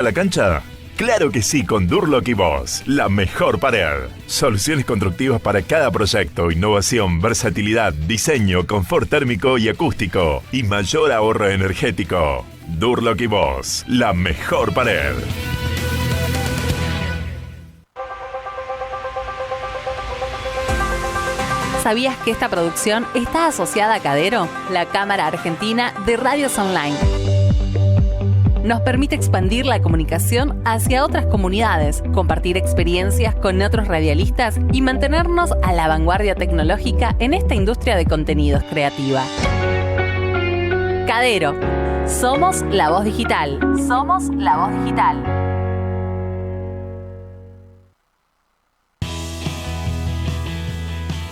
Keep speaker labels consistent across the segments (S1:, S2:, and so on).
S1: ¿A la cancha? Claro que sí, con Durlock y Boss, la mejor pared. Soluciones constructivas para cada proyecto, innovación, versatilidad, diseño, confort térmico y acústico y mayor ahorro energético. Durlock y Boss, la mejor pared.
S2: ¿Sabías que esta producción está asociada a Cadero, la Cámara Argentina de Radios Online? Nos permite expandir la comunicación hacia otras comunidades, compartir experiencias con otros radialistas y mantenernos a la vanguardia tecnológica en esta industria de contenidos creativa. Cadero. Somos la voz digital. Somos la voz digital.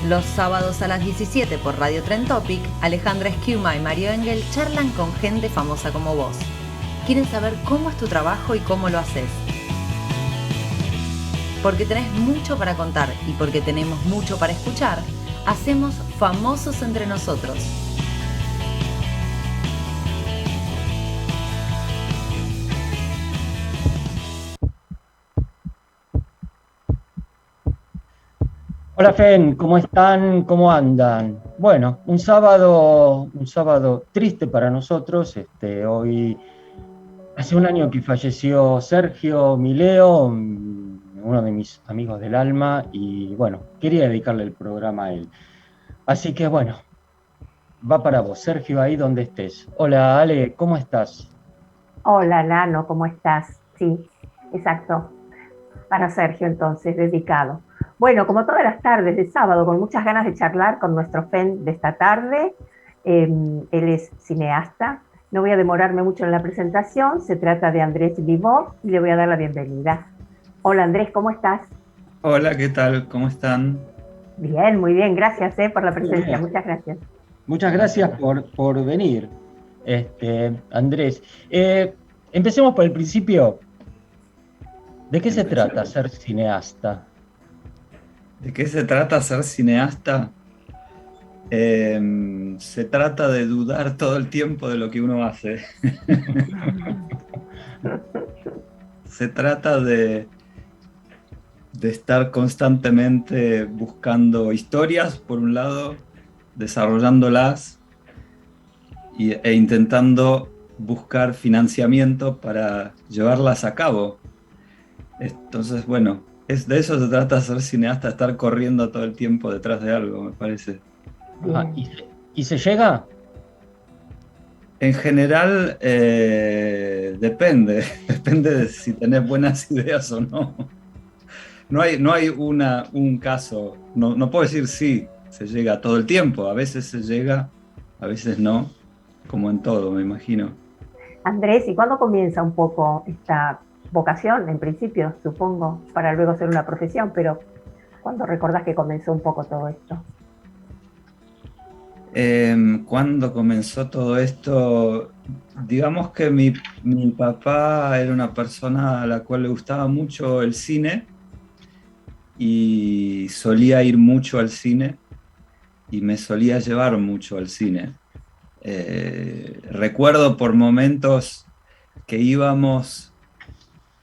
S3: Los sábados a las 17 por Radio Trend Topic, Alejandra Esquiuma y Mario Engel charlan con gente famosa como vos. Quieren saber cómo es tu trabajo y cómo lo haces. Porque tenés mucho para contar y porque tenemos mucho para escuchar, hacemos Famosos entre nosotros.
S4: Hola Fen, ¿cómo están? ¿Cómo andan? Bueno, un sábado triste para nosotros. Hoy hace un año que falleció Sergio Mileo, uno de mis amigos del alma, y bueno, quería dedicarle el programa a él. Así que bueno, va para vos, Sergio, ahí donde estés. Hola Ale, ¿cómo estás?
S5: Hola Lano, ¿cómo estás? Sí, exacto. Para Sergio entonces, dedicado. Bueno, como todas las tardes de sábado, con muchas ganas de charlar con nuestro Fen de esta tarde. Él es cineasta. No voy a demorarme mucho en la presentación. Se trata de Andrés Vivó y le voy a dar la bienvenida. Hola Andrés, ¿cómo estás?
S6: Hola, ¿qué tal? ¿Cómo están?
S5: Bien, muy bien. Gracias por la presencia.
S4: Bien.
S5: Muchas gracias.
S4: Muchas gracias por venir, Andrés. Empecemos por el principio. ¿De qué se trata ser cineasta?
S6: ¿De qué se trata ser cineasta? Se trata de dudar todo el tiempo de lo que uno hace. Se trata de estar constantemente buscando historias, por un lado, desarrollándolas e intentando buscar financiamiento para llevarlas a cabo. Entonces, bueno, de eso se trata ser cineasta, estar corriendo todo el tiempo detrás de algo, me parece.
S4: Ajá. ¿Y se llega?
S6: En general, depende de si tenés buenas ideas o no. No hay un caso, no puedo decir sí, se llega todo el tiempo, a veces se llega, a veces no, como en todo, me imagino.
S5: Andrés, ¿y cuándo comienza un poco esta vocación, en principio, supongo, para luego ser una profesión, pero ¿cuándo recordás que comenzó un poco todo esto?
S6: ¿Cuándo comenzó todo esto? Digamos que mi papá era una persona a la cual le gustaba mucho el cine y solía ir mucho al cine y me solía llevar mucho al cine. Recuerdo por momentos que íbamos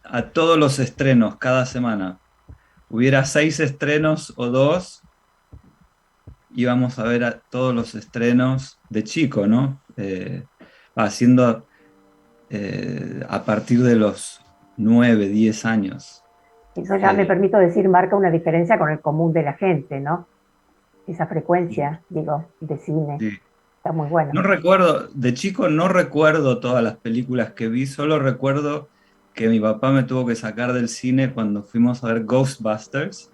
S6: a todos los estrenos cada semana. Hubiera 6 estrenos o 2, íbamos a ver a todos los estrenos de chico, ¿no? Haciendo a partir de los 9, 10 años.
S5: Eso ya me permito decir, marca una diferencia con el común de la gente, ¿no? Esa frecuencia, digo, de cine.
S6: Sí.
S5: Está muy bueno.
S6: No recuerdo, de chico no recuerdo todas las películas que vi, solo recuerdo que mi papá me tuvo que sacar del cine cuando fuimos a ver Ghostbusters,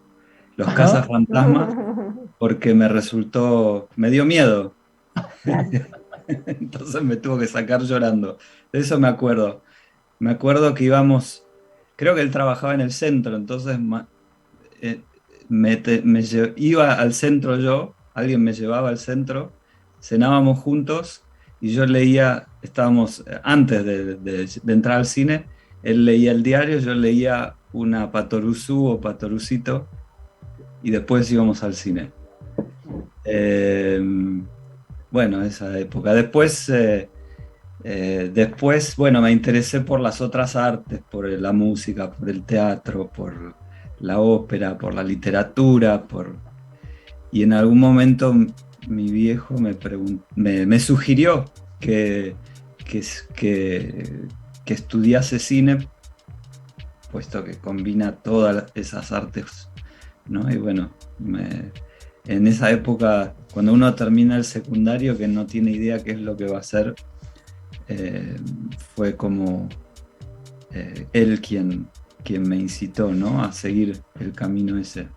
S6: Los Cazafantasmas, porque me dio miedo. Entonces me tuvo que sacar llorando. De eso me acuerdo. Me acuerdo que íbamos, creo que él trabajaba en el centro, entonces iba al centro yo, alguien me llevaba al centro, cenábamos juntos y yo leía, estábamos antes de entrar al cine, él leía el diario, yo leía una Patoruzú o Patorucito y después íbamos al cine. Bueno, esa época. Después Después, bueno, me interesé por las otras artes, por la música, por el teatro, por la ópera, por la literatura, y en algún momento mi viejo me sugirió que, que estudiase cine, puesto que combina todas esas artes, ¿no? Y bueno, en esa época, cuando uno termina el secundario, que no tiene idea qué es lo que va a hacer, fue como él quien me incitó, ¿no?, a seguir el camino ese.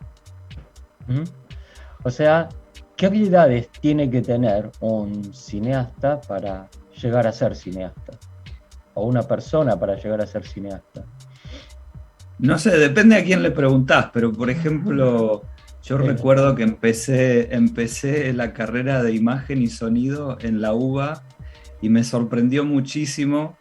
S4: O sea, ¿qué habilidades tiene que tener un cineasta para llegar a ser cineasta? O una persona para llegar a ser cineasta.
S6: No sé, depende a quién le preguntás, pero por ejemplo, yo recuerdo que empecé la carrera de imagen y sonido en la UBA y me sorprendió muchísimo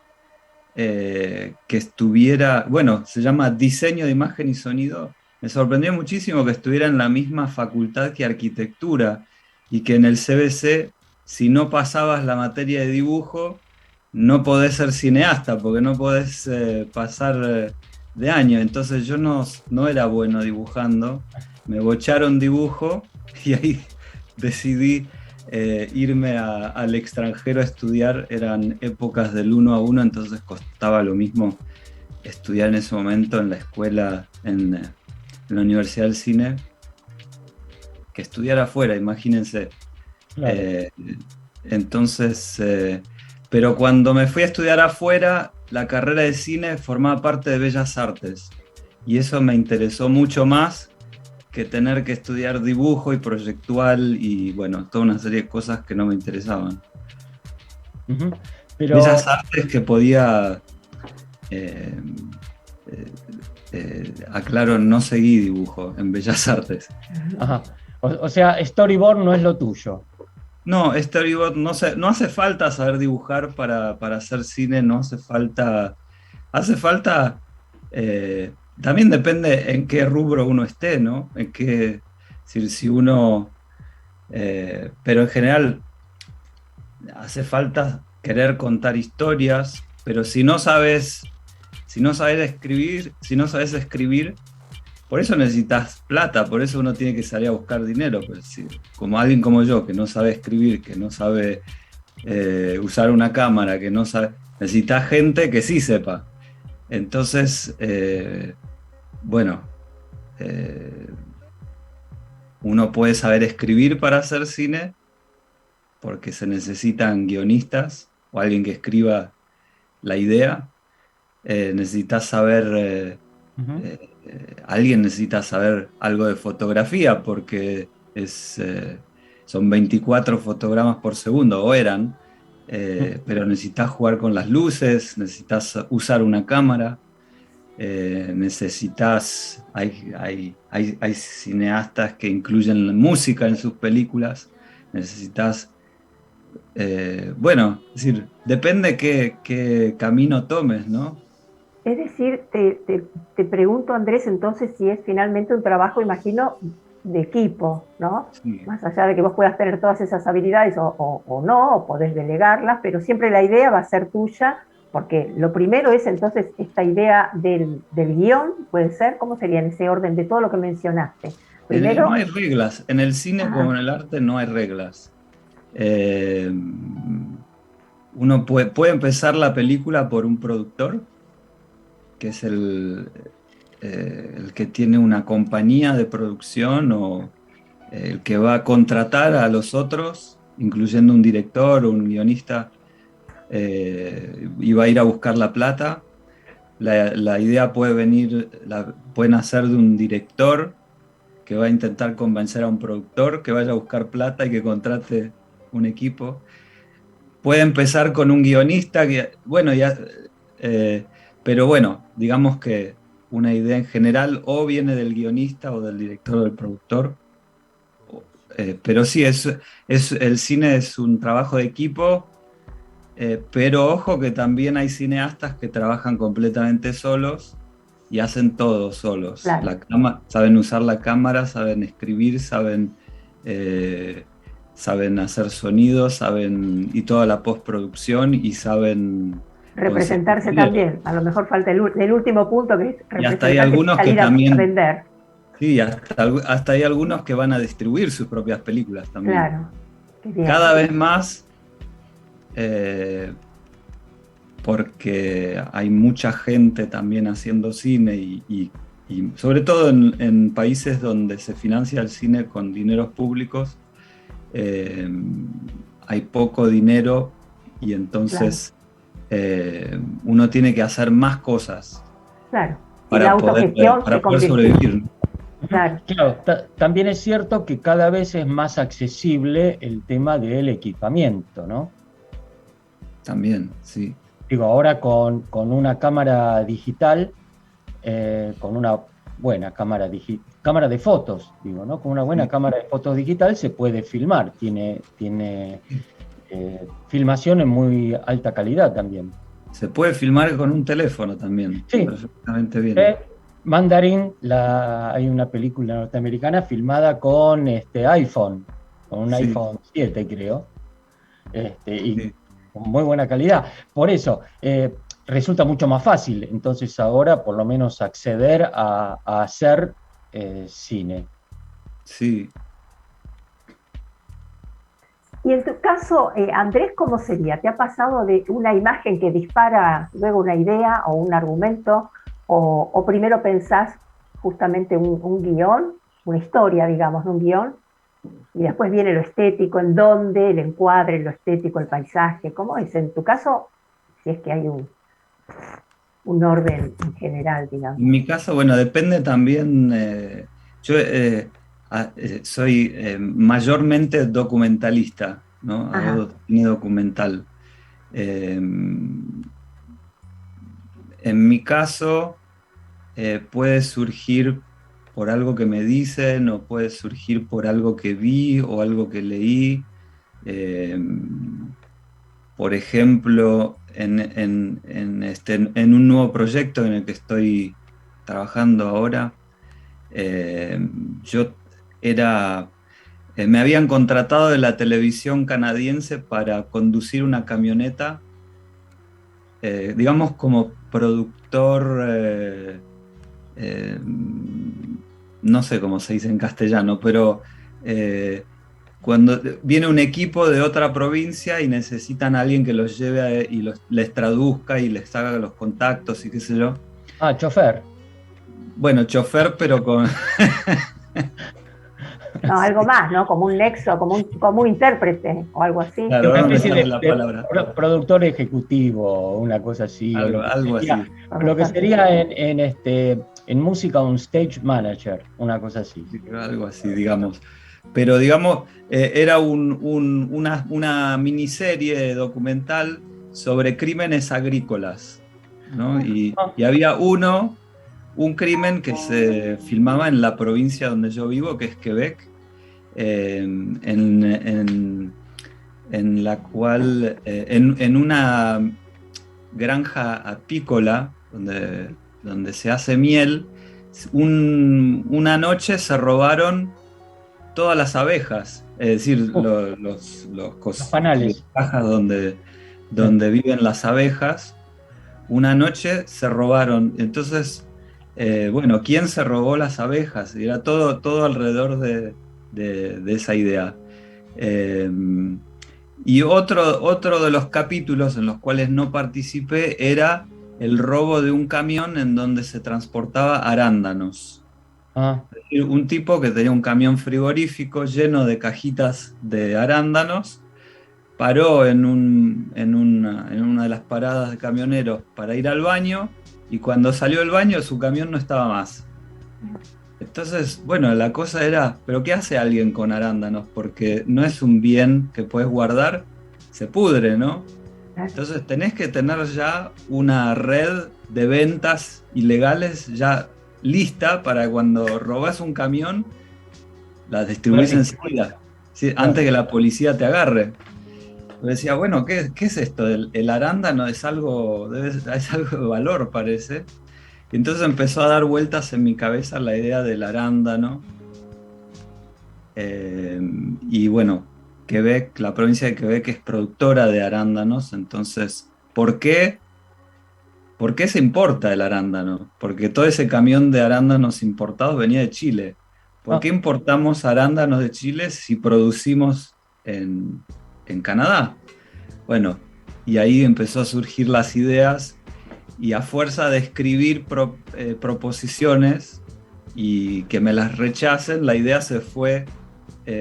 S6: que estuviera, bueno, se llama diseño de imagen y sonido. Me sorprendió muchísimo que estuviera en la misma facultad que arquitectura y que en el CBC, si no pasabas la materia de dibujo, no podés ser cineasta porque no podés pasar de año. Entonces yo no era bueno dibujando, me bocharon dibujo y ahí decidí irme al extranjero a estudiar. Eran épocas del 1 a 1, entonces costaba lo mismo estudiar en ese momento en la escuela, en la Universidad del Cine, que estudiar afuera, imagínense.
S4: Claro.
S6: Entonces, pero cuando me fui a estudiar afuera, la carrera de cine formaba parte de Bellas Artes y eso me interesó mucho más que tener que estudiar dibujo y proyectual y bueno, toda una serie de cosas que no me interesaban.
S4: Pero...
S6: Bellas Artes que podía, aclaro, no seguí dibujo en Bellas Artes.
S4: Ajá. O sea, storyboard no es lo tuyo.
S6: No, storyboard, no hace falta saber dibujar para hacer cine, no hace falta. Hace falta. También depende en qué rubro uno esté, ¿no? En qué. Si uno. Pero en general, hace falta querer contar historias, pero si no sabes escribir, por eso necesitas plata, por eso uno tiene que salir a buscar dinero. Pues como alguien como yo, que no sabe escribir, que no sabe usar una cámara, que no sabe, necesitas gente que sí sepa. Entonces, uno puede saber escribir para hacer cine, porque se necesitan guionistas o alguien que escriba la idea. Necesitas saber... alguien necesita saber algo de fotografía porque son 24 fotogramas por segundo, o eran, pero necesitas jugar con las luces, necesitas usar una cámara, hay cineastas que incluyen música en sus películas, necesitas, es decir, depende qué camino tomes, ¿no?
S5: Es decir, te pregunto, Andrés, entonces si es finalmente un trabajo, imagino, de equipo, ¿no?
S6: Sí.
S5: Más allá de que vos puedas tener todas esas habilidades o no, o podés delegarlas, pero siempre la idea va a ser tuya, porque lo primero es entonces esta idea del guión, ¿puede ser? ¿Cómo sería en ese orden de todo lo que mencionaste? Primero,
S6: no hay reglas, en el cine como en el arte no hay reglas. Uno puede empezar la película por un productor, que es el que tiene una compañía de producción o el que va a contratar a los otros, incluyendo un director o un guionista, y va a ir a buscar la plata. La idea puede nacer de un director que va a intentar convencer a un productor que vaya a buscar plata y que contrate un equipo. Puede empezar con un guionista pero bueno, digamos que una idea en general o viene del guionista o del director o del productor. Pero sí, el cine es un trabajo de equipo, pero ojo que también hay cineastas que trabajan completamente solos y hacen todo solos.
S5: Claro.
S6: Saben usar la cámara, saben escribir, saben saben hacer sonido, saben y toda la postproducción y saben
S5: representarse también. A lo mejor falta el último punto, que es
S6: y hasta hay algunos que
S5: salir
S6: también
S5: a vender.
S6: Sí, hasta hay algunos que van a distribuir sus propias películas también.
S5: Claro.
S6: Cada vez más, porque hay mucha gente también haciendo cine y sobre todo en países donde se financia el cine con dineros públicos, hay poco dinero y entonces uno tiene que hacer más cosas,
S5: claro.
S6: para poder sobrevivir.
S5: Claro.
S4: Claro, también es cierto que cada vez es más accesible el tema del equipamiento, ¿no?
S6: También, sí.
S4: Digo, ahora con una cámara digital, con una buena cámara de fotos, digo, ¿no? Con una buena cámara de fotos digital se puede filmar, tiene filmación en muy alta calidad también.
S6: Se puede filmar con un teléfono también,
S4: sí,
S6: perfectamente bien.
S4: Mandarin, hay una película norteamericana filmada con iPhone, con un iPhone 7 creo, y con muy buena calidad. Por eso resulta mucho más fácil, entonces ahora por lo menos acceder a hacer cine.
S6: Sí.
S5: Y en tu caso, Andrés, ¿cómo sería? ¿Te ha pasado de una imagen que dispara luego una idea o un argumento? ¿O primero pensás justamente un guión, una historia, digamos, un guión, y después viene lo estético, en dónde, el encuadre, lo estético, el paisaje? ¿Cómo es? En tu caso, si es que hay un orden en general, digamos.
S6: En mi caso, bueno, depende también. Yo soy mayormente documentalista, ¿no? Hago cine documental. En mi caso, puede surgir por algo que me dicen, o puede surgir por algo que vi o algo que leí. Por ejemplo, en un nuevo proyecto en el que estoy trabajando ahora, me habían contratado de la televisión canadiense para conducir una camioneta, digamos como productor, no sé cómo se dice en castellano, pero cuando viene un equipo de otra provincia y necesitan a alguien que los lleve y les traduzca y les haga los contactos y qué sé yo.
S4: Ah, chofer.
S6: Bueno, chofer, pero con...
S5: No, algo más, ¿no? Como un nexo, como un intérprete o algo así.
S6: Claro,
S4: Una
S6: no
S4: especie
S6: me sale la palabra.
S4: productor ejecutivo, una cosa así.
S6: Algo así.
S4: Lo que sería en música un stage manager, una cosa así.
S6: Algo así, digamos. Pero digamos, era una miniserie documental sobre crímenes agrícolas, ¿no? Y había un crimen que se filmaba en la provincia donde yo vivo, que es Quebec, en la cual, en una granja apícola donde se hace miel, una noche se robaron todas las abejas, es decir, los
S4: panales,
S6: las cajas donde viven las abejas. Una noche se robaron, entonces, bueno, ¿quién se robó las abejas? Y era todo alrededor de esa idea. Y otro de los capítulos en los cuales no participé era el robo de un camión en donde se transportaba arándanos. Un tipo que tenía un camión frigorífico lleno de cajitas de arándanos, paró en una de las paradas de camioneros para ir al baño, y cuando salió del baño su camión no estaba más. Entonces, bueno, la cosa era, ¿pero qué hace alguien con arándanos? Porque no es un bien que puedes guardar, se pudre, ¿no? Entonces tenés que tener ya una red de ventas ilegales ya lista para cuando robás un camión, la distribuís enseguida, ¿sí? Antes que la policía te agarre. Yo decía, bueno, ¿qué es esto? El arándano es algo de valor, parece. Y entonces empezó a dar vueltas en mi cabeza la idea del arándano. Y bueno, Quebec, la provincia de Quebec es productora de arándanos, entonces, ¿por qué? ¿Por qué se importa el arándano? Porque todo ese camión de arándanos importados venía de Chile. ¿Por
S4: Ah,
S6: qué importamos arándanos de Chile si producimos en Canadá? Bueno, y ahí empezó a surgir las ideas y a fuerza de escribir proposiciones y que me las rechacen, la idea se fue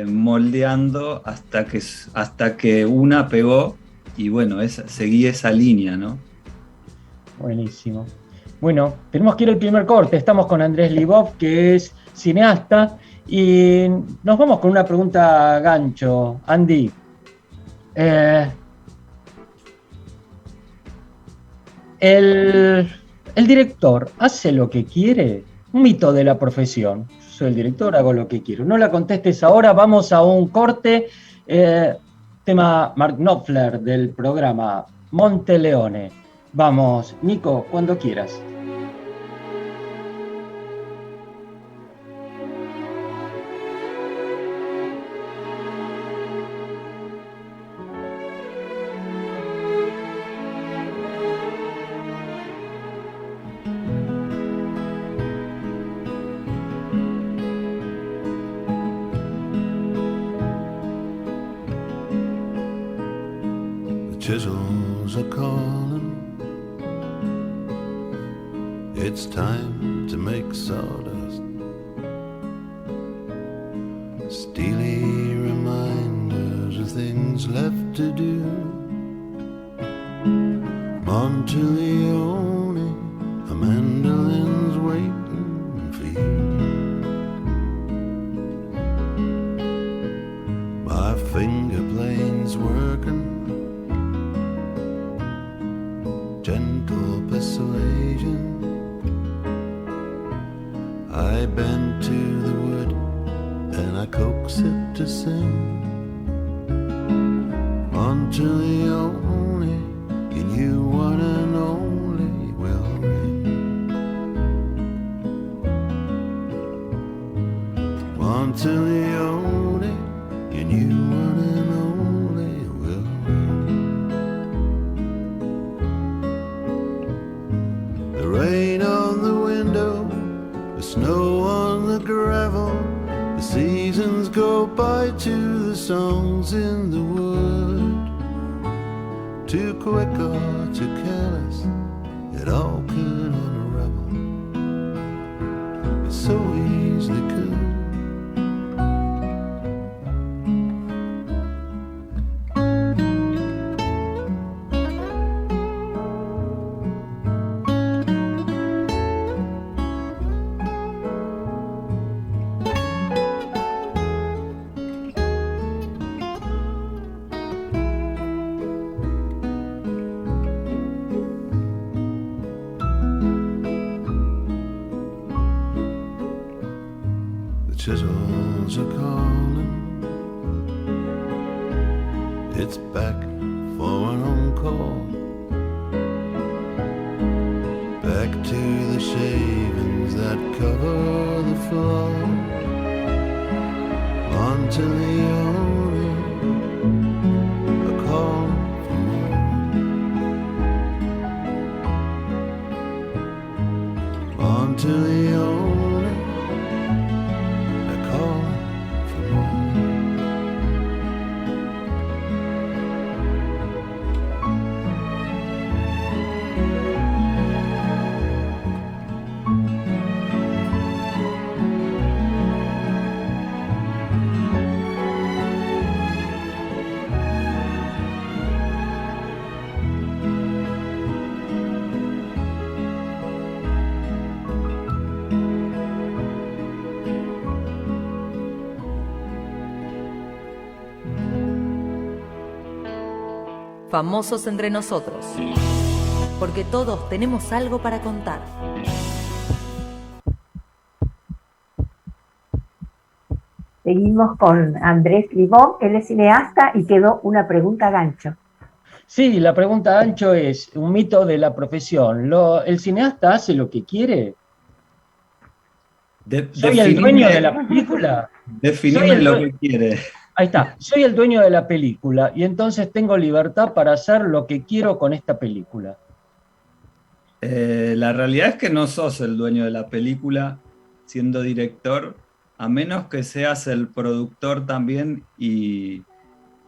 S6: moldeando hasta que una pegó y bueno, seguí esa línea, ¿no?
S4: buenísimo. Bueno, tenemos que ir al primer corte. Estamos con Andrés Libov, que es cineasta, y nos vamos con una pregunta gancho. Andy, ¿el director hace lo que quiere? Un mito de la profesión. Yo soy el director, hago lo que quiero. No la contestes ahora, vamos a un corte. Tema Mark Knopfler del programa Monteleone. Vamos, Nico, cuando quieras.
S7: Chisels are calling. It's time to make sawdust. Steely reminders of things left to do. Monteleone, a mandolin's waiting for you. My finger plane's working. Gentle persuasion. I bend to the wood and I coax it to sing. Monteleone, in you one and only will ring. Monteleone, in you one and only will ring. The rain on the window, the snow on the gravel, the seasons go by to the songs in the wood. Too quick or too careless, it all could unravel. It so easily could. Chisels are calling. It's back for an encore. Back to the shavings that cover the floor. Monteleone, a call for more. Monteleone.
S3: Famosos entre nosotros, porque todos tenemos algo para contar.
S5: Seguimos con Andrés Libov, él es cineasta y quedó una pregunta gancho.
S4: Sí, la pregunta gancho es un mito de la profesión. ¿El cineasta hace lo que quiere? ¿Soy el dueño de la película?
S6: Definime lo que quiere.
S4: Ahí está, soy el dueño de la película y entonces tengo libertad para hacer lo que quiero con esta película.
S6: La realidad es que no sos el dueño de la película siendo director, a menos que seas el productor también y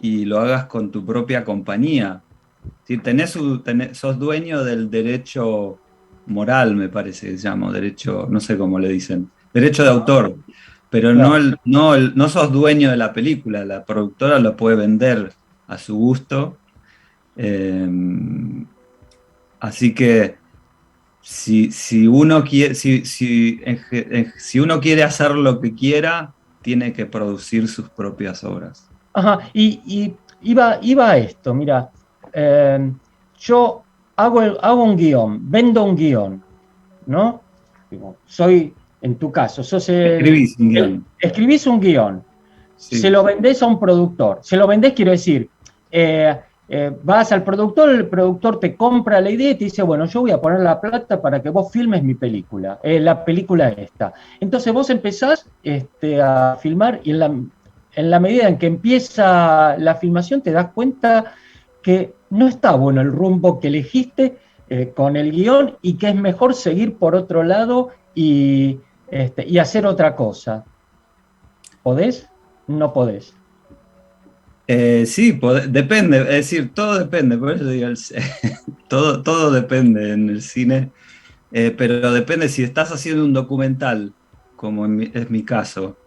S6: lo hagas con tu propia compañía. Si sos dueño del derecho moral, me parece que se llama, derecho, no sé cómo le dicen, derecho de autor, pero
S4: Claro.
S6: no sos dueño de la película, la productora lo puede vender a su gusto. Eh, Así que si uno quiere, si uno quiere hacer lo que quiera, tiene que producir sus propias obras.
S4: Ajá, y iba a esto, mira, yo hago un guión, vendo un guión, ¿no? Digo, en tu caso, sos
S6: Escribís un guión.
S4: escribís un guión, se
S6: Sí.
S4: lo vendés a un productor, se lo vendés, quiero decir, vas al productor, el productor te compra la idea y te dice, bueno, yo voy a poner la plata para que vos filmes mi película, la película esta. Entonces vos empezás a filmar y en la medida en que empieza la filmación te das cuenta que no está bueno el rumbo que elegiste con el guión y que es mejor seguir por otro lado y hacer otra cosa. ¿Podés? No podés.
S6: Sí, depende, es decir, todo depende, por eso digo, todo depende en el cine, pero depende si estás haciendo un documental, como es mi caso,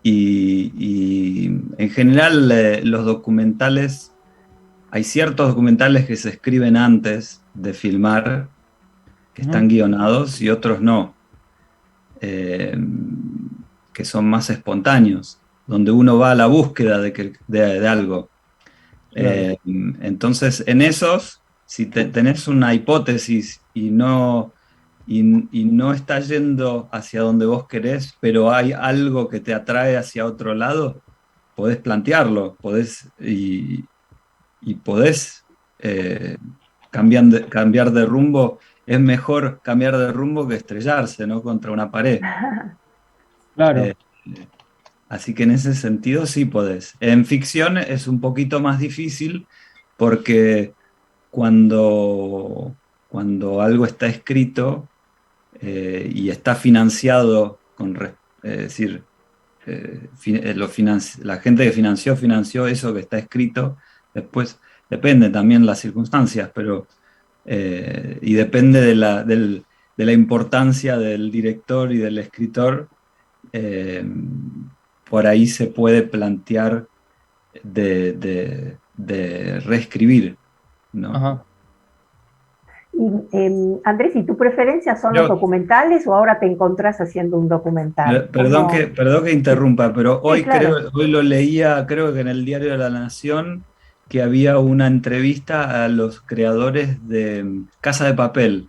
S6: y en general los documentales, hay ciertos documentales que se escriben antes de filmar, que están guionados, y otros no, eh, que son más espontáneos, donde uno va a la búsqueda de algo.
S4: Claro.
S6: Entonces, en esos, si tenés una hipótesis y no está yendo hacia donde vos querés, pero hay algo que te atrae hacia otro lado, podés plantearlo, podés cambiar de rumbo. Es mejor cambiar de rumbo que estrellarse, ¿no? Contra una pared.
S4: Claro.
S6: Así que en ese sentido sí podés. En ficción es un poquito más difícil porque cuando algo está escrito y está financiado, es decir, la gente que financió eso que está escrito, después depende también las circunstancias, pero y depende de la importancia del director y del escritor. eh, por ahí se puede plantear de reescribir, ¿no?
S4: Ajá.
S5: Y, Andrés, ¿y tu preferencia son los documentales o ahora te encontrás haciendo un documental?
S6: Perdón que interrumpa, pero
S5: Sí, claro.
S6: hoy lo leía, creo que en el Diario de la Nación, que había una entrevista a los creadores de Casa de Papel,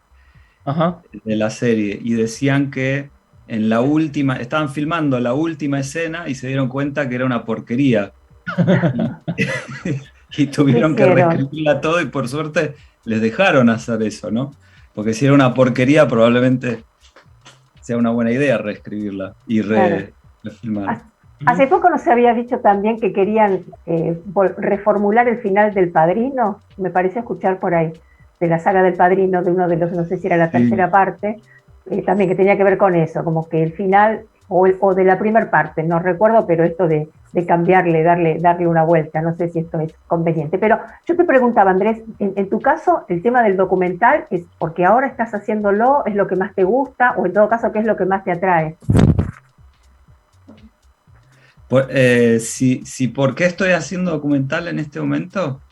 S4: Ajá.
S6: de la serie, y decían que estaban filmando la última escena y se dieron cuenta que era una porquería. Y tuvieron que reescribirla todo y por suerte les dejaron hacer eso, ¿no? Porque si era una porquería probablemente sea una buena idea reescribirla y refilmar.
S5: Hace poco nos había dicho también que querían reformular el final del Padrino, me pareció escuchar por ahí, de la saga del Padrino, de uno de los, no sé si era la tercera parte, también que tenía que ver con eso, como que el final, o de la primera parte, no recuerdo, pero esto de cambiarle, darle una vuelta, no sé si esto es conveniente. Pero yo te preguntaba, Andrés, en tu caso, el tema del documental, ¿es porque ahora estás haciéndolo, es lo que más te gusta, o en todo caso, qué es lo que más te atrae?
S6: Si ¿por qué estoy haciendo documental en este momento?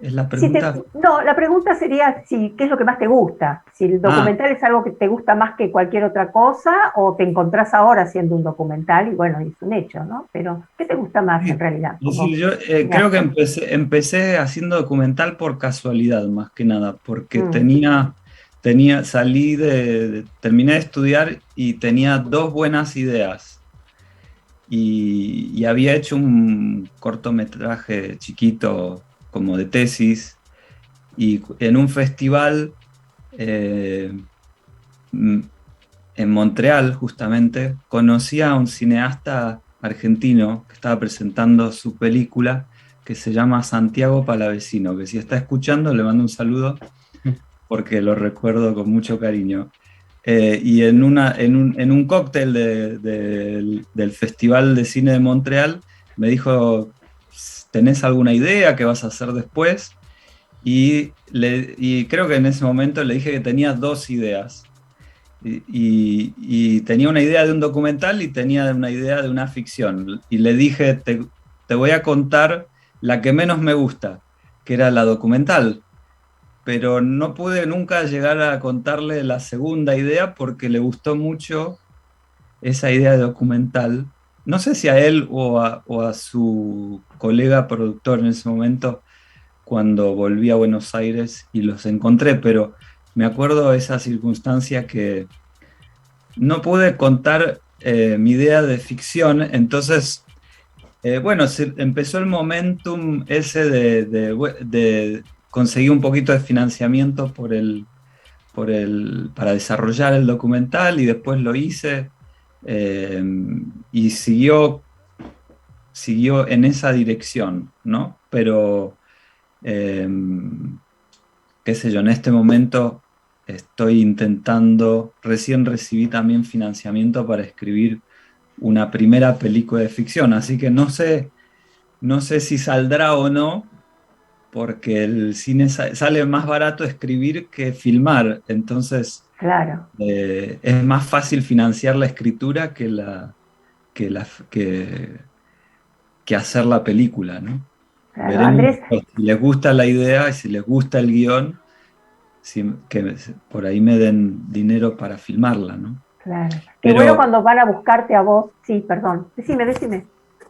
S6: ¿Es la pregunta?
S5: No, la pregunta sería qué es lo que más te gusta. Si el documental es algo que te gusta más que cualquier otra cosa, o te encontrás ahora haciendo un documental y bueno, es un hecho, ¿no? Pero, ¿qué te gusta más en realidad?
S6: Sí, yo creo que empecé haciendo documental por casualidad, más que nada, porque terminé de estudiar y tenía dos buenas ideas. Y había hecho un cortometraje chiquito como de tesis, y en un festival en Montreal justamente conocí a un cineasta argentino que estaba presentando su película que se llama Santiago Palavecino, que si está escuchando le mando un saludo porque lo recuerdo con mucho cariño. Y en un cóctel del Festival de Cine de Montreal me dijo, ¿tenés alguna idea que vas a hacer después? Y creo que en ese momento le dije que tenía 2 ideas. Y tenía una idea de un documental y tenía una idea de una ficción. Y le dije, te voy a contar la que menos me gusta, que era la documental. Pero no pude nunca llegar a contarle la segunda idea porque le gustó mucho esa idea de documental. No sé si a él o a su colega productor en ese momento, cuando volví a Buenos Aires y los encontré, pero me acuerdo de esa circunstancia que no pude contar mi idea de ficción, entonces, bueno, empezó el momentum ese de conseguir un poquito de financiamiento para desarrollar el documental y después lo hice y siguió en esa dirección, ¿no? Pero, qué sé yo, en este momento estoy intentando, recién recibí también financiamiento para escribir una primera película de ficción, así que no sé si saldrá o no, porque el cine sale más barato escribir que filmar, entonces
S5: Claro.
S6: Es más fácil financiar la escritura que hacer la película, ¿no?
S5: Claro,
S6: Veremos
S5: Andrés,
S6: si les gusta la idea y si les gusta el guión, que por ahí me den dinero para filmarla, ¿no?
S5: claro. Qué
S6: Pero
S5: bueno cuando van a buscarte a vos. Sí, perdón. Decime.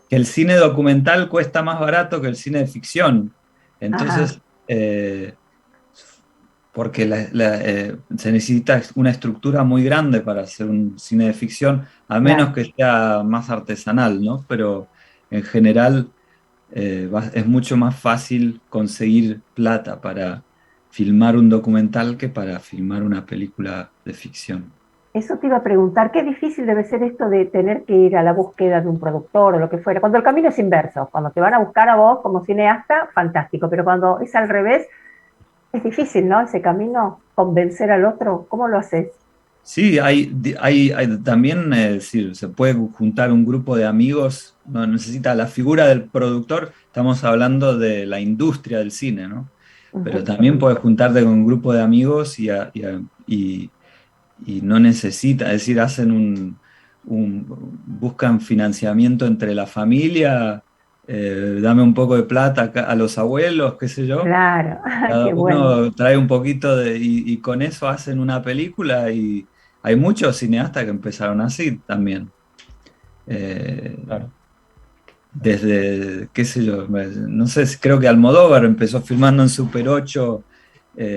S6: que el cine documental cuesta más barato que el cine de ficción. Entonces, porque se necesita una estructura muy grande para hacer un cine de ficción, a menos que sea más artesanal, ¿no? Pero en general es mucho más fácil conseguir plata para filmar un documental que para filmar una película de ficción.
S5: Eso te iba a preguntar, qué difícil debe ser esto de tener que ir a la búsqueda de un productor o lo que fuera. Cuando el camino es inverso, cuando te van a buscar a vos como cineasta, fantástico, pero cuando es al revés, es difícil, ¿no? Ese camino, convencer al otro, ¿cómo lo haces?
S6: Sí, hay también, es decir, se puede juntar un grupo de amigos, no necesita la figura del productor, estamos hablando de la industria del cine, ¿no? Pero también puedes juntarte con un grupo de amigos y no necesita, es decir, buscan financiamiento entre la familia, dame un poco de plata a los abuelos, qué sé yo.
S5: Claro,
S6: Cada
S5: qué
S6: uno
S5: bueno.
S6: trae un poquito y con eso hacen una película y hay muchos cineastas que empezaron así también.
S4: Claro.
S6: Desde, qué sé yo, no sé, creo que Almodóvar empezó filmando en Super 8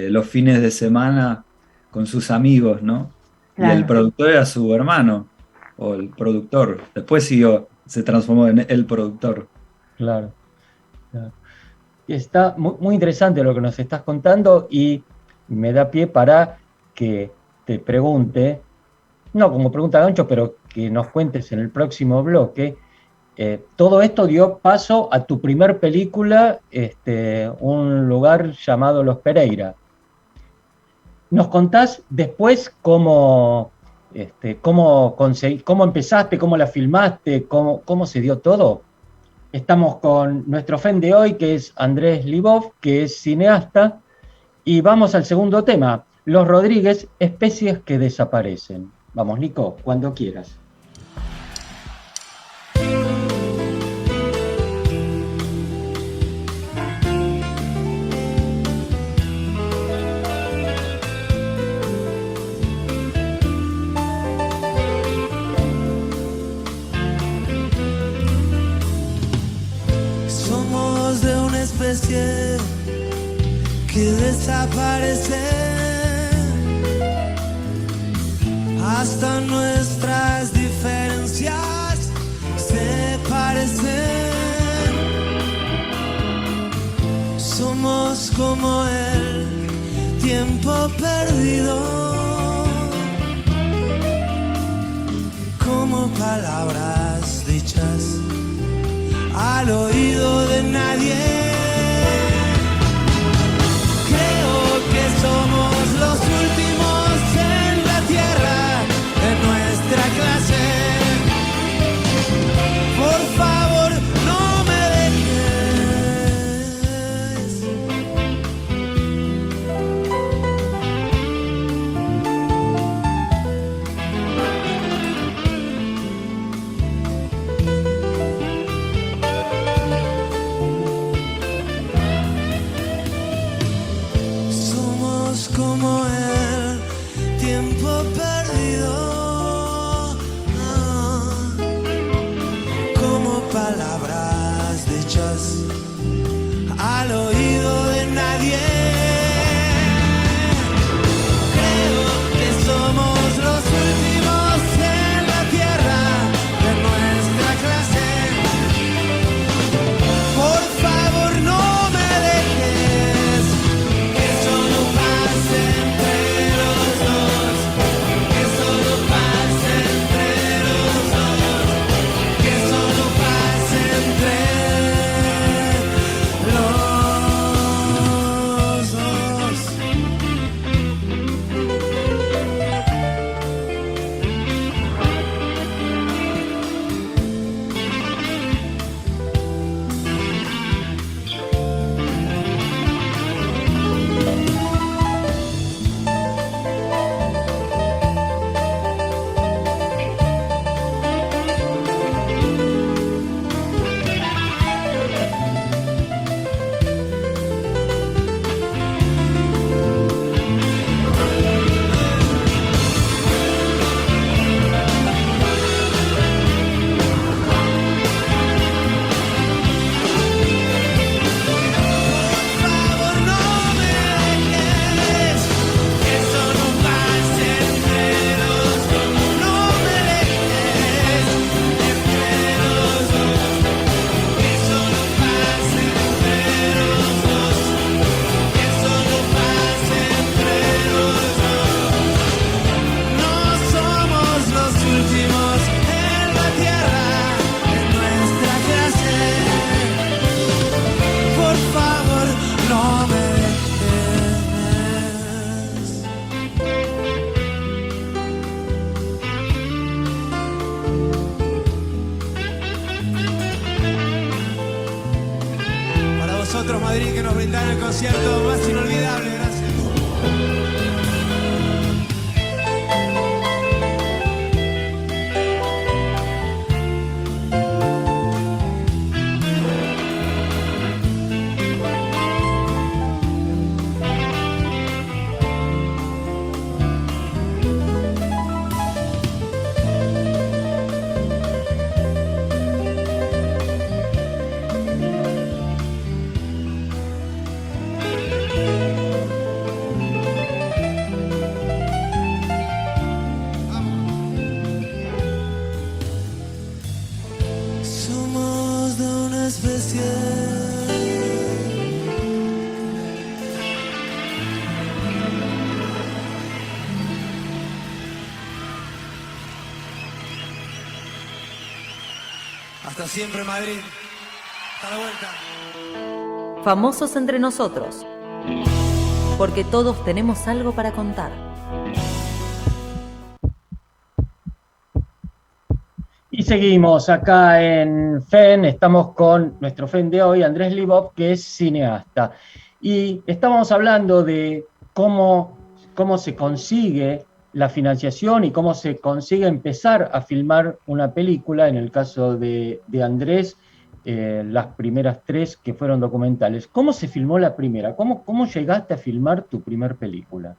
S6: los fines de semana con sus amigos, ¿no? Y el
S5: Claro.
S6: productor era su hermano, o el productor. Después se transformó en el productor.
S4: Claro. Está muy interesante lo que nos estás contando y me da pie para que te pregunte, no como pregunta gancho, pero que nos cuentes en el próximo bloque. Todo esto dio paso a tu primer película, un lugar llamado Los Pereira. ¿Nos contás después cómo empezaste, cómo la filmaste, cómo se dio todo? Estamos con nuestro fan de hoy, que es Andrés Libov, que es cineasta, y vamos al segundo tema, Los Rodríguez, especies que desaparecen. Vamos, Nico, cuando quieras.
S8: Que desaparece, hasta nuestras diferencias se parecen. Somos como el tiempo perdido, como palabras dichas dichas al oído de nadie. Creo que somos los últimos en la tierra de nuestra clase. Por favor, no me dejes. Somos como el tiempo perdido, como palabras dichas al oído de nadie. Creo que somos los últimos en la tierra de nuestra clase. Por favor, no me dejes, que solo pase entre los dos, que solo pase entre los dos, que solo pase entre los dos. Por favor, no me dejes, que solo pase entre los dos. No me dejes entre los dos, que solo pase entre los dos, que solo pase entre los dos. No somos los últimos en la tierra de nuestra clase. Por favor, no me dejes. Para vosotros, Madrid, que nos brindaron el concierto más inolvidable, gracias. Somos de una especie. Hasta siempre, Madrid. Hasta la vuelta.
S3: Famosos entre nosotros, porque todos tenemos algo para contar.
S4: Y seguimos acá en FEN, estamos con nuestro FEN de hoy, Andrés Libov, que es cineasta. Y estábamos hablando de cómo se consigue la financiación y cómo se consigue empezar a filmar una película, en el caso de Andrés, las primeras 3 que fueron documentales. ¿Cómo se filmó la primera? ¿Cómo llegaste a filmar tu primer película?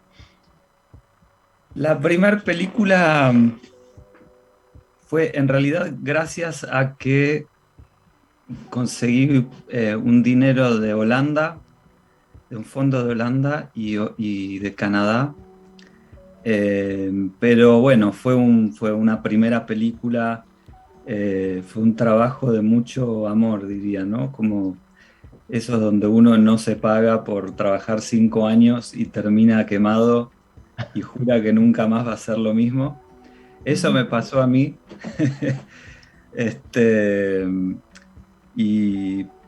S6: La primera película fue en realidad gracias a que conseguí un dinero de Holanda, de un fondo de Holanda y de Canadá. Pero bueno, fue una primera película, fue un trabajo de mucho amor, diría, ¿no? Como esos donde uno no se paga por trabajar 5 años y termina quemado y jura que nunca más va a ser lo mismo. Eso me pasó a mí. Este,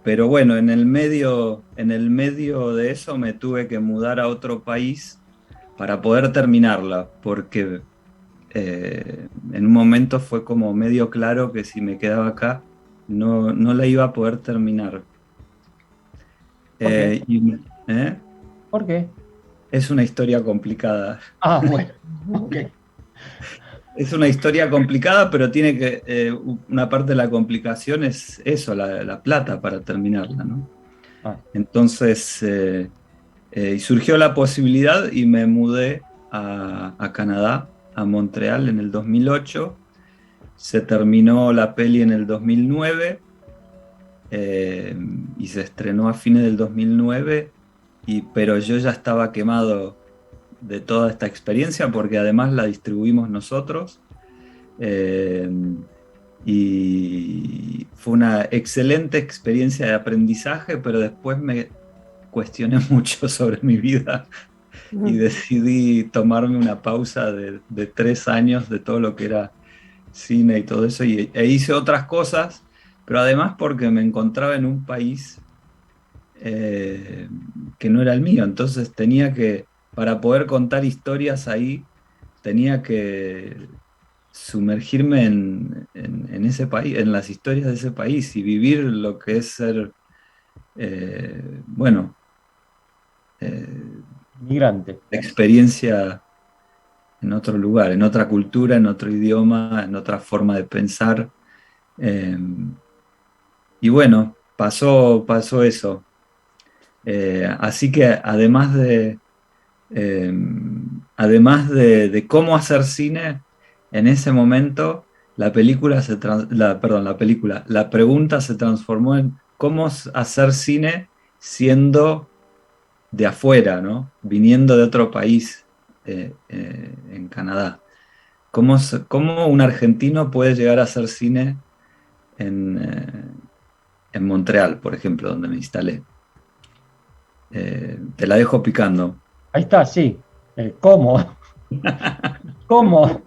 S6: pero bueno, en el medio de eso me tuve que mudar a otro país para poder terminarla, porque en un momento fue como medio claro que si me quedaba acá no la iba a poder terminar.
S4: ¿Por qué?
S6: ¿Eh?
S4: ¿Por qué?
S6: Es una historia complicada.
S4: Ah, bueno, ok.
S6: Es una historia complicada, pero tiene que una parte de la complicación es eso, la plata para terminarla, ¿no?
S4: Ah.
S6: Entonces, y surgió la posibilidad y me mudé a Canadá, a Montreal en el 2008. Se terminó la peli en el 2009 y se estrenó a fines del 2009, pero yo ya estaba quemado de toda esta experiencia porque además la distribuimos nosotros. Y fue una excelente experiencia de aprendizaje, pero después me cuestioné mucho sobre mi vida y decidí tomarme una pausa de 3 años de todo lo que era cine y todo eso, e hice otras cosas, pero además porque me encontraba en un país que no era el mío, entonces tenía que, para poder contar historias ahí, tenía que sumergirme en ese país, en las historias de ese país y vivir lo que es ser,
S4: Migrante.
S6: experiencia en otro lugar, en otra cultura, en otro idioma, en otra forma de pensar. Y bueno, pasó eso. Así que además de cómo hacer cine, en ese momento la pregunta se transformó en cómo hacer cine siendo de afuera, ¿no? Viniendo de otro país, en Canadá. ¿Cómo un argentino puede llegar a hacer cine en Montreal, por ejemplo, donde me instalé? Te la dejo picando.
S4: Ahí está, sí. ¿Cómo? ¿Cómo?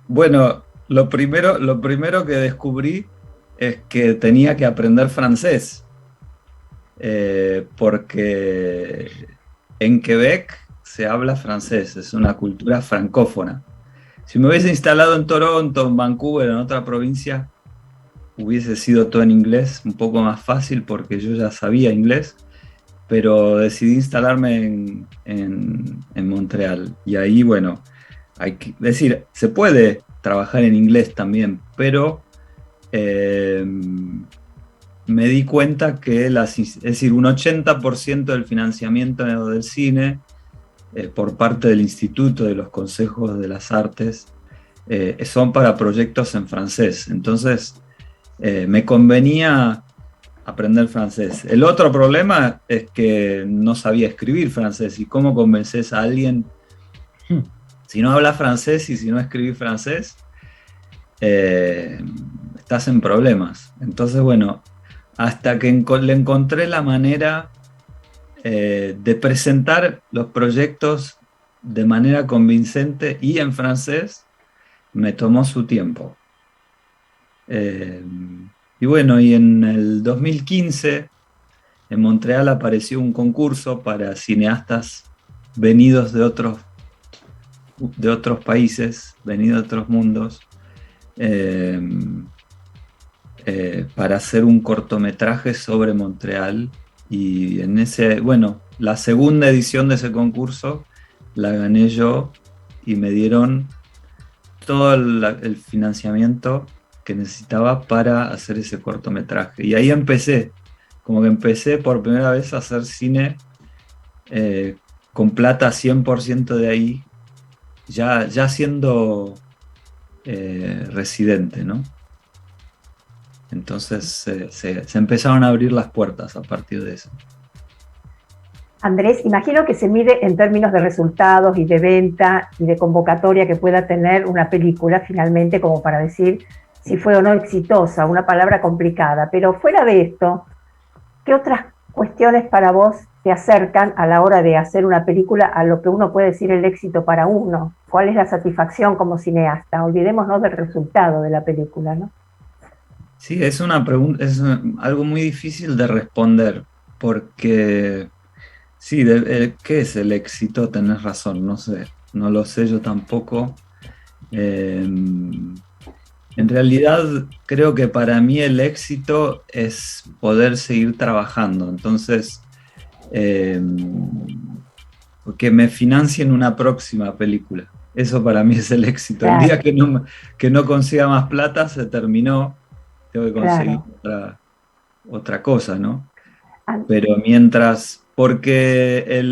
S6: Bueno, lo primero que descubrí es que tenía que aprender francés, porque en Quebec se habla francés, es una cultura francófona. Si me hubiese instalado en Toronto, en Vancouver, en otra provincia, hubiese sido todo en inglés, un poco más fácil porque yo ya sabía inglés, pero decidí instalarme en Montreal. Y ahí, bueno, hay que decir, se puede trabajar en inglés también, pero me di cuenta que es decir, un 80% del financiamiento del cine por parte del Instituto de los Consejos de las Artes son para proyectos en francés. Entonces, me convenía aprender francés. El otro problema es que no sabía escribir francés. ¿Y cómo convences a alguien si no hablas francés y si no escribís francés? Estás en problemas. Entonces, bueno, hasta que le encontré la manera de presentar los proyectos de manera convincente y en francés, me tomó su tiempo. Y bueno, y en el 2015 en Montreal apareció un concurso para cineastas venidos de otros países, venidos de otros mundos, para hacer un cortometraje sobre Montreal. Y la segunda edición de ese concurso la gané yo y me dieron todo el financiamiento que necesitaba para hacer ese cortometraje. Y ahí empecé por primera vez a hacer cine con plata 100% de ahí, ya siendo residente, ¿no? Entonces se empezaron a abrir las puertas a partir de eso.
S5: Andrés, imagino que se mide en términos de resultados y de venta y de convocatoria que pueda tener una película finalmente, como para decir si fue o no exitosa, una palabra complicada. Pero fuera de esto, ¿qué otras cuestiones para vos te acercan a la hora de hacer una película a lo que uno puede decir el éxito para uno? ¿Cuál es la satisfacción como cineasta? Olvidémonos del resultado de la película, ¿no?
S6: Sí, es una pregunta, algo muy difícil de responder, porque sí, ¿qué es el éxito? Tenés razón, no sé, no lo sé yo tampoco. En realidad creo que para mí el éxito es poder seguir trabajando, entonces que me financien una próxima película. Eso para mí es el éxito.
S5: Claro.
S6: El día que no consiga más plata se terminó, tengo que conseguir otra cosa, ¿no? Pero mientras, porque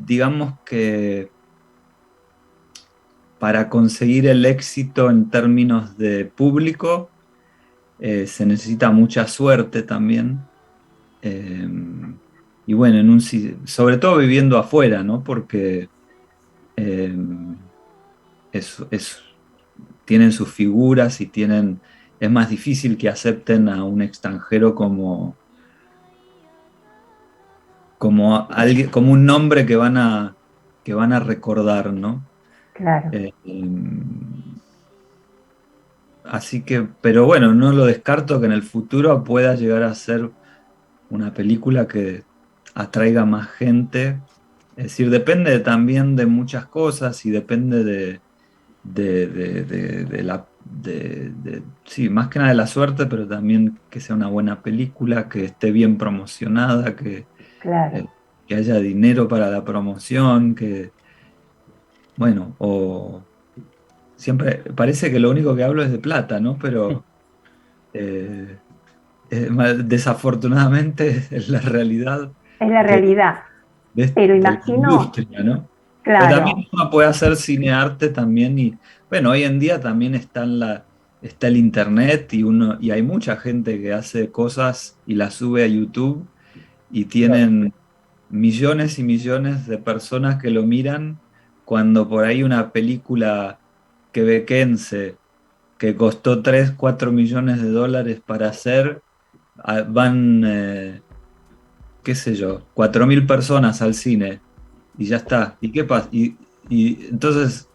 S6: digamos que para conseguir el éxito en términos de público, se necesita mucha suerte también. Y bueno, sobre todo viviendo afuera, ¿no? Porque tienen sus figuras y es más difícil que acepten a un extranjero como un nombre que van a recordar, ¿no?
S5: Claro.
S6: Así que, pero bueno, no lo descarto que en el futuro pueda llegar a ser una película que atraiga más gente. Es decir, depende también de muchas cosas y depende sí, más que nada de la suerte, pero también que sea una buena película, que esté bien promocionada, que haya dinero para la promoción, bueno, siempre parece que lo único que hablo es de plata, ¿no? Pero desafortunadamente es la realidad.
S5: Es la realidad. Pero
S6: De la
S5: imagino,
S6: industria, ¿no? Pero
S5: claro,
S6: también uno puede hacer cinearte también y bueno, hoy en día también está el internet y hay mucha gente que hace cosas y las sube a YouTube y tienen millones y millones de personas que lo miran cuando por ahí una película quebequense que costó 3 4 millones de dólares para hacer, van, qué sé yo, 4.000 personas al cine y ya está. ¿Y qué pasa? Y entonces,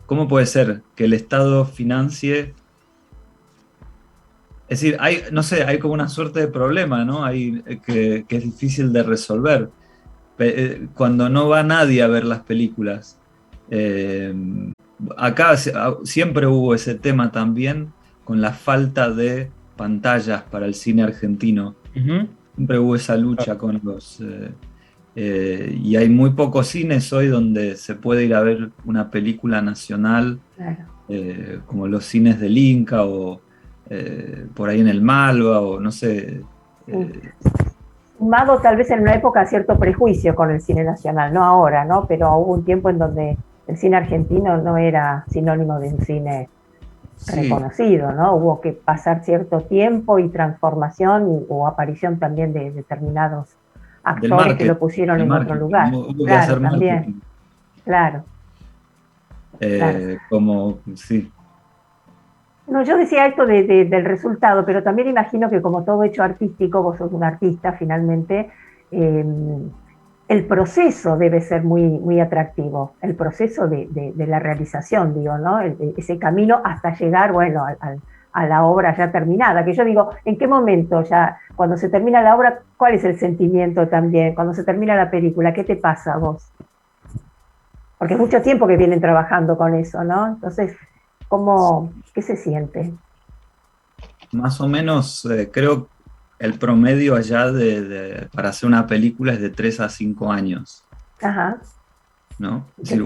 S6: ¿cómo puede ser que el Estado financie? Es decir, no sé, hay como una suerte de problema, ¿no? Que es difícil de resolver. Cuando no va nadie a ver las películas. Eh, Acá siempre hubo ese tema también con la falta de pantallas para el cine argentino. Siempre hubo esa lucha con y hay muy pocos cines hoy donde se puede ir a ver una película nacional, como los cines del Inca o por ahí en el Malva o no sé.
S5: sumado tal vez en una época cierto prejuicio con el cine nacional, no ahora, ¿no? Pero hubo un tiempo en donde el cine argentino no era sinónimo de un cine reconocido, ¿no? Hubo que pasar cierto tiempo y transformación o aparición también de determinados actores que lo pusieron en otro lugar.
S6: Hubo que hacer
S5: también.
S6: marketing.
S5: Claro.
S6: Como, sí.
S5: No, yo decía esto del resultado, pero también imagino que como todo hecho artístico, vos sos un artista finalmente, el proceso debe ser muy, muy atractivo, el proceso de la realización, digo, ¿no? Ese camino hasta llegar, bueno, a la obra ya terminada, que yo digo, ¿en qué momento ya, cuando se termina la obra, cuál es el sentimiento también? Cuando se termina la película, ¿qué te pasa a vos? Porque es mucho tiempo que vienen trabajando con eso, ¿no? Entonces, ¿qué se siente?
S6: Más o menos, creo el promedio allá para hacer una película es de 3 a 5 años.
S5: Ajá.
S6: ¿No? Es decir,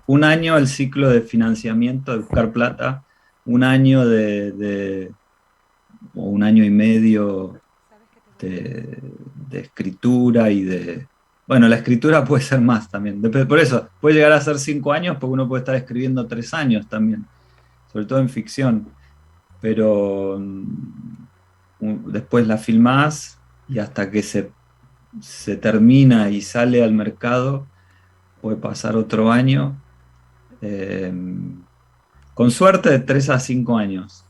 S6: un año el ciclo de financiamiento, de buscar plata, un año o un año y medio de escritura bueno, la escritura puede ser más también. Por eso, puede llegar a ser 5 años porque uno puede estar escribiendo 3 años también, sobre todo en ficción. Pero después la filmás y hasta que se termina y sale al mercado, puede pasar otro año. Con suerte de 3 a 5 años.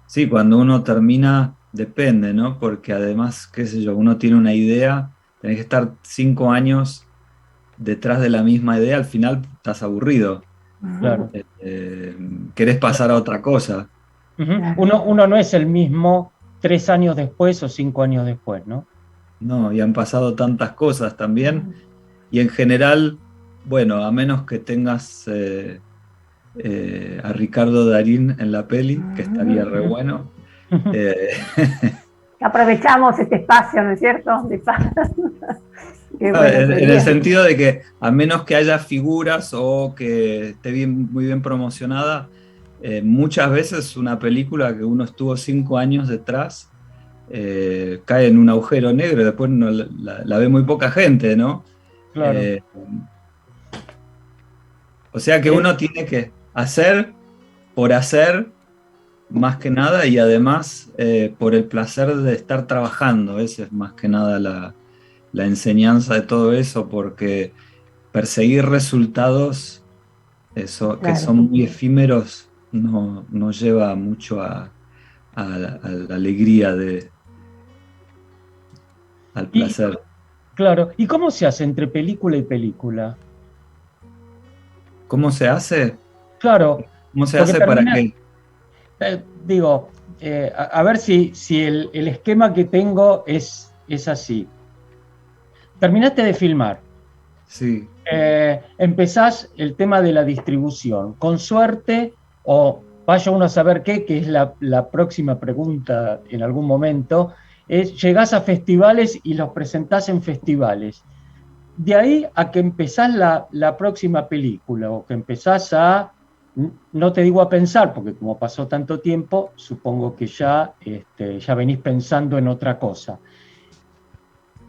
S6: Sí, cuando uno termina, depende, ¿no? Porque además, qué sé yo, uno tiene una idea, tenés que estar 5 años detrás de la misma idea, al final estás aburrido.
S4: Claro.
S6: Querés pasar a otra cosa.
S4: Ujú. Uno no es el mismo 3 años después o 5 años después, ¿no?
S6: No, y han pasado tantas cosas también. Y en general, bueno, a menos que tengas a Ricardo Darín en la peli, que estaría re bueno.
S5: Aprovechamos este espacio, ¿no es cierto? Qué bueno
S6: En
S5: sería.
S6: el sentido de que a menos que haya figuras o que esté muy bien promocionada, muchas veces una película que uno estuvo 5 años detrás cae en un agujero negro y después no, la ve muy poca gente, ¿no?
S4: Claro.
S6: O sea que uno tiene que hacer por hacer más que nada y además por el placer de estar trabajando. Esa es más que nada la enseñanza de todo eso, porque perseguir resultados que son muy efímeros no lleva mucho a la alegría, al placer.
S4: Claro. ¿Y cómo se hace entre película y película?
S6: ¿Cómo se hace?
S4: Claro.
S6: ¿Cómo se
S4: porque
S6: hace para qué?
S4: Digo, a ver si el esquema que tengo es así. Terminaste de filmar.
S6: Sí.
S4: Empezás el tema de la distribución. Con suerte, o vaya uno a saber qué, que es la próxima pregunta en algún momento, llegás a festivales y los presentás en festivales. De ahí a que empezás la próxima película, o que empezás no te digo a pensar, porque como pasó tanto tiempo, supongo que ya venís pensando en otra cosa.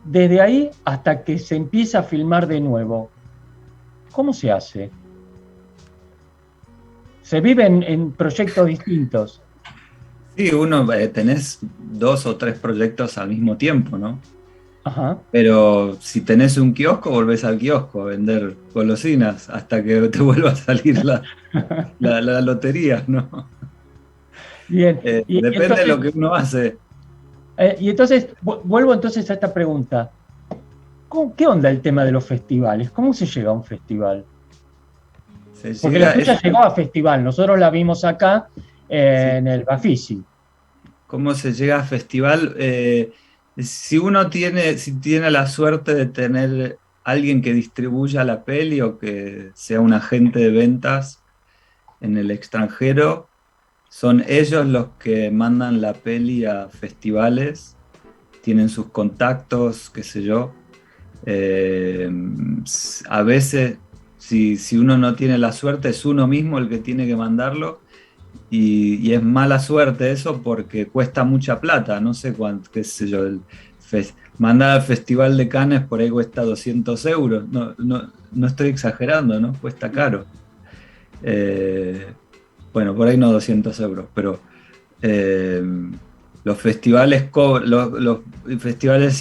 S4: Desde ahí hasta que se empieza a filmar de nuevo, ¿cómo se hace? Se vive en proyectos distintos.
S6: Sí, tenés 2 o 3 proyectos al mismo tiempo, ¿no?
S4: Ajá.
S6: Pero si tenés un kiosco, volvés al kiosco a vender golosinas hasta que te vuelva a salir la lotería, ¿no?
S4: Bien.
S6: Depende
S4: entonces,
S6: de lo que uno hace.
S4: Y entonces, vuelvo entonces a esta pregunta. ¿Qué onda el tema de los festivales? ¿Cómo se llega a un festival? Porque la tuya llegó a festival, nosotros la vimos acá en el Bafisi.
S6: ¿Cómo se llega a festival? Si uno tiene la suerte de tener alguien que distribuya la peli o que sea un agente de ventas en el extranjero, son ellos los que mandan la peli a festivales, tienen sus contactos, qué sé yo. A veces, si uno no tiene la suerte, es uno mismo el que tiene que mandarlo. Y es mala suerte eso porque cuesta mucha plata, no sé cuánto, qué sé yo, mandar al Festival de Cannes por ahí cuesta 200 euros, no estoy exagerando, ¿no? Cuesta caro. Bueno, por ahí no 200 euros, pero los festivales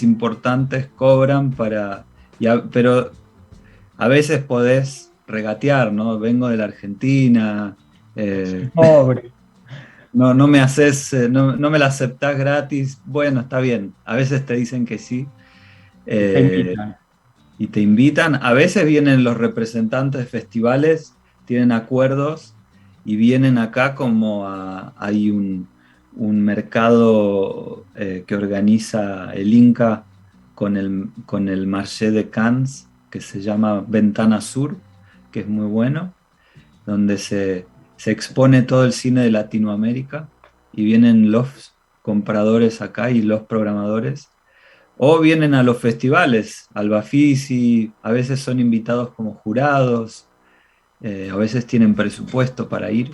S6: importantes cobran pero a veces podés regatear, ¿no? Vengo de la Argentina.
S4: Pobre.
S6: No me haces, no me la aceptás gratis. Bueno, está bien. A veces te dicen que sí. Y te invitan. A veces vienen los representantes de festivales, tienen acuerdos y vienen acá como hay un mercado que organiza el Inca con el Marché de Cannes, que se llama Ventana Sur, que es muy bueno, donde se expone todo el cine de Latinoamérica y vienen los compradores acá y los programadores, o vienen a los festivales, al Bafisi, a veces son invitados como jurados, a veces tienen presupuesto para ir.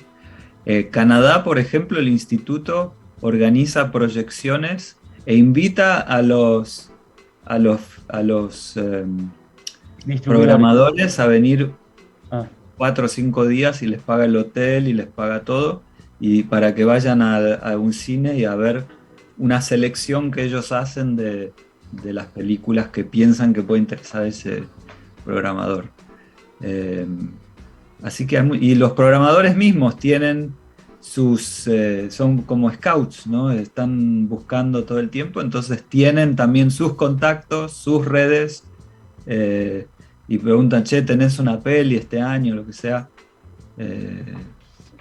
S6: Canadá, por ejemplo, el instituto organiza proyecciones e invita a los programadores a venir 4 o 5 días y les paga el hotel y les paga todo, y para que vayan a un cine y a ver una selección que ellos hacen de las películas que piensan que puede interesar a ese programador. Así que y los programadores mismos tienen son como scouts, ¿no? Están buscando todo el tiempo, entonces tienen también sus contactos, sus redes, y preguntan, che, ¿tenés una peli este año? Lo que sea.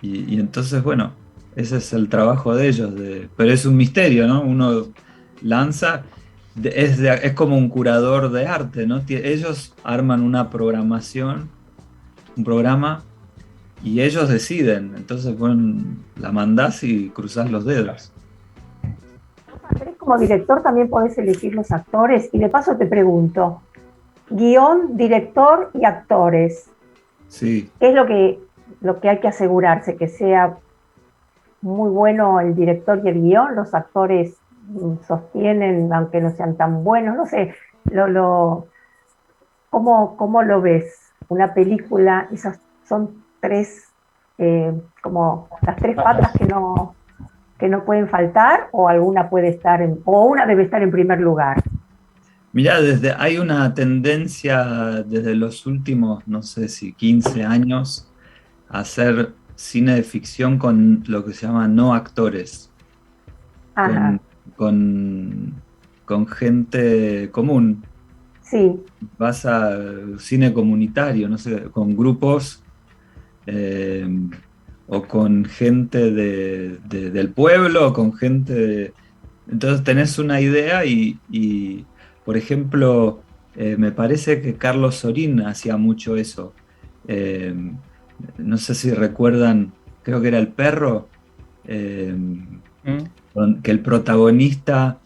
S6: Y entonces, bueno, ese es el trabajo de ellos, pero es un misterio, ¿no? Uno lanza, es como un curador de arte, ¿no? Ellos arman una programación, un programa, y ellos deciden. Entonces, bueno, la mandás y cruzás los dedos.
S5: Andrés, como director también podés elegir los actores, y de paso te pregunto, guión, director y actores.
S6: Sí.
S5: ¿Qué es lo que hay que asegurarse? Que sea muy bueno el director y el guión, los actores sostienen, aunque no sean tan buenos, no sé, ¿cómo lo ves? Una película, esas son tres, como las tres patas que no pueden faltar, o alguna puede estar, o una debe estar en primer lugar.
S6: Mirá, hay una tendencia desde los últimos, no sé si 15 años, a hacer cine de ficción con lo que se llama no actores, con gente común.
S5: Sí.
S6: Vas a cine comunitario, no sé, con grupos o con gente del pueblo, o con gente Entonces tenés una idea y por ejemplo, me parece que Carlos Sorín hacía mucho eso. No sé si recuerdan, creo que era El Perro, que el protagonista,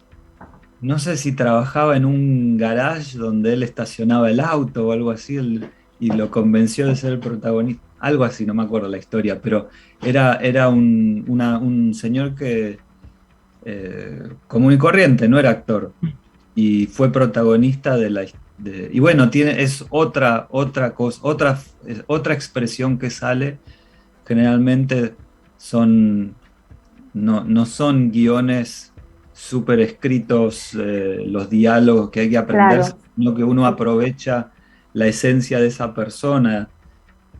S6: no sé si trabajaba en un garage donde él estacionaba el auto o algo así, y lo convenció de ser el protagonista. Algo así, no me acuerdo la historia, pero era un señor que común y corriente, no era actor. Y fue protagonista y bueno, es otra cosa, otra expresión que sale. Generalmente no son guiones súper escritos, los diálogos que hay que aprender,
S5: Claro.
S6: sino que uno aprovecha la esencia de esa persona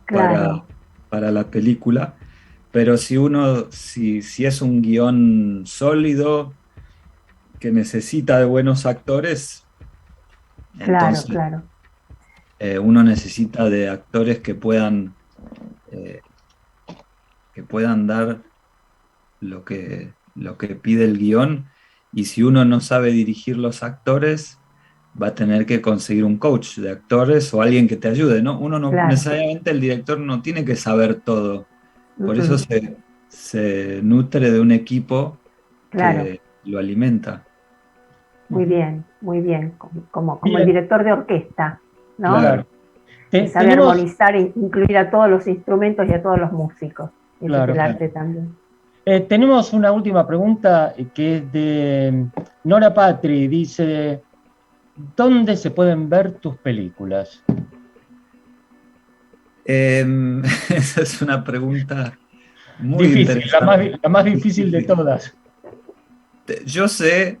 S5: Claro.
S6: para la película. Pero si es un guión sólido, que necesita de buenos actores, entonces
S5: Claro.
S6: Uno necesita de actores que puedan dar lo que pide el guión, y si uno no sabe dirigir los actores, va a tener que conseguir un coach de actores o alguien que te ayude, ¿no? Uno no
S5: Claro.
S6: necesariamente, el director no tiene que saber todo, por eso se nutre de un equipo que lo alimenta.
S5: Muy bien, como
S4: Bien.
S5: el director de orquesta, ¿no?
S6: Claro.
S5: Que sabe armonizar e incluir a todos los instrumentos y a todos los músicos.
S4: Claro.
S5: Es el arte también.
S4: Tenemos una última pregunta que es de Nora Patri. Dice, ¿dónde se pueden ver tus películas?
S6: Esa es una pregunta muy
S4: difícil,
S6: interesante.
S4: la más difícil de todas.
S6: Yo sé,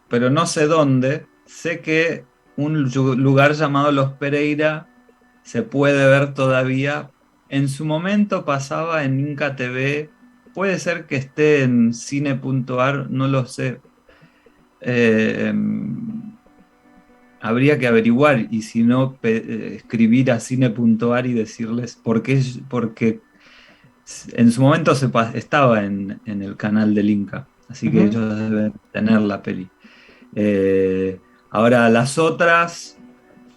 S6: pero no sé dónde. Sé que un lugar llamado Los Pereira se puede ver todavía. En su momento pasaba en Inca TV. Puede ser que esté en cine.ar, no lo sé. Habría que averiguar, y si no, escribir a cine.ar y decirles porque en su momento estaba en el canal del Inca, así que ellos deben tener la peli. Ahora las otras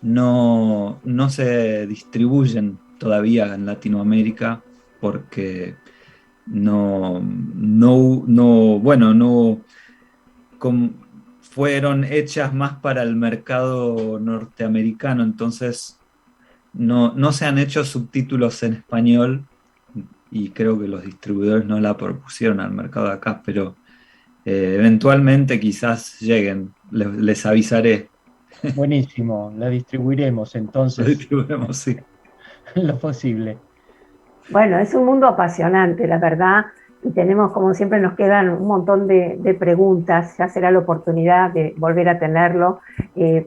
S6: no se distribuyen todavía en Latinoamérica porque fueron hechas más para el mercado norteamericano, entonces no se han hecho subtítulos en español, y creo que los distribuidores no la propusieron al mercado de acá, pero eventualmente quizás lleguen, les avisaré.
S4: Buenísimo, la distribuiremos entonces.
S6: Lo distribuiremos, sí.
S4: Lo posible.
S5: Bueno, es un mundo apasionante, la verdad, y tenemos, como siempre, nos quedan un montón de preguntas. Ya será la oportunidad de volver a tenerlo,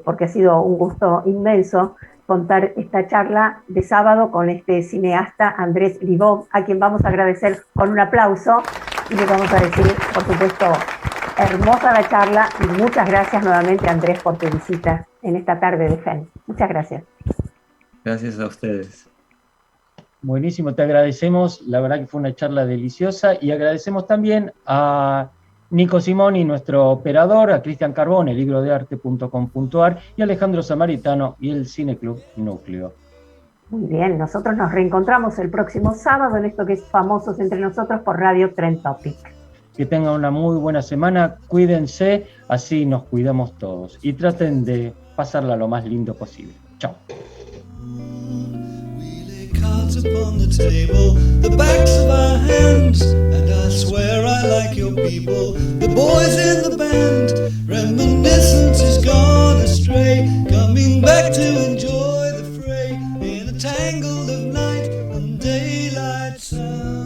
S5: porque ha sido un gusto inmenso contar esta charla de sábado con este cineasta Andrés Ribó, a quien vamos a agradecer con un aplauso y le vamos a decir, por supuesto, hermosa la charla y muchas gracias nuevamente, Andrés, por tu visita en esta tarde de FEN. Muchas gracias.
S6: Gracias a ustedes.
S4: Buenísimo, te agradecemos, la verdad que fue una charla deliciosa y agradecemos también a Nico Simoni, nuestro operador, a Cristian Carbone, librodearte.com.ar y a Alejandro Samaritano y el Cineclub Núcleo.
S5: Muy bien, nosotros nos reencontramos el próximo sábado en esto que es Famosos Entre Nosotros por Radio Trend Topic.
S4: Que tengan una muy buena semana, cuídense, así nos cuidamos todos y traten de pasarla lo más lindo posible. Chao.
S8: Cards upon the table, the backs of our hands, and I swear I like your people, the boys in the band. Reminiscence has gone astray, coming back to enjoy the fray in a tangle of night and daylight sound.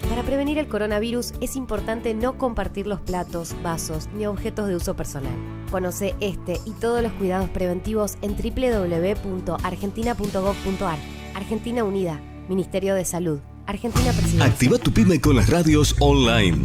S9: Para prevenir el coronavirus es importante no compartir los platos, vasos ni objetos de uso personal. Conoce este y todos los cuidados preventivos en www.argentina.gov.ar. Argentina Unida, Ministerio de Salud. Argentina Presidencia.
S10: Activa tu pyme con las radios online.